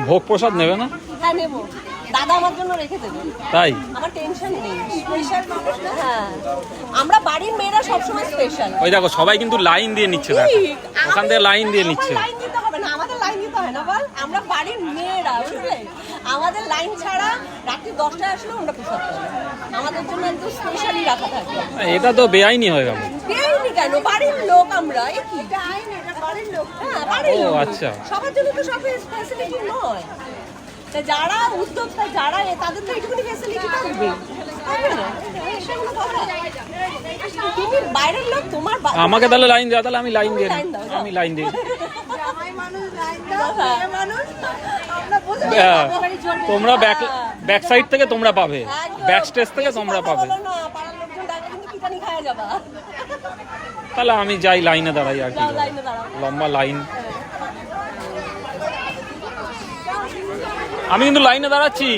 ভোগ প্রসাদ নেবে না? হ্যাঁ নেবো, দাদা আমার জন্য রেখে দেবে। তাই আমার টেনশন নেই। স্পেশাল মানুষ না। হ্যাঁ, আমরা বাড়ির মেয়েরা সবসময় স্পেশাল। ওই দেখো সবাই কিন্তু লাইন দিয়ে নিচ্ছে, দেখো ওখান থেকে লাইন দিয়ে নিচ্ছে। লাইন দিতে হবে না, আমাদের লাইন দিতে হয় না বল, আমরা বাড়ির মেয়েরা, বুঝলে? আমাদের লাইন ছাড়া রাত্রি 10টায় আসলেও আমরা প্রসাদ পাবো। আমাদের জন্য একদম স্পেশালি রাখা থাকে। এটা তো বেআইনি হয়ে গেল। বেআইনি কেন? বাড়ির লোক আমরা। এই কি আইন? এটা বাড়ির লোক। হ্যাঁ, বাড়ির ও লোক। আচ্ছা। সবার জন্য তো সব ফ্যাসিলিটি নয়। তা যারা উদ্যোক্তা, যারা তাদের তো এইটুকুনি ফ্যাসিলিটি থাকবে। সেগুলো কথা। তুমি বাইরের লোক, তোমার আমাকে তাহলে লাইন দাও, তাহলে আমি লাইন দিয়ে আমি লাইন দিই। তোমরা ব্যাক সাইড থেকে তোমরা পাবে, ব্যাক স্টেজ থেকে তোমরা পাবে। তাহলে আমি যাই লাইনে দাঁড়াই আর কি, লম্বা লাইন। আমি কিন্তু লাইনে দাঁড়াচ্ছি।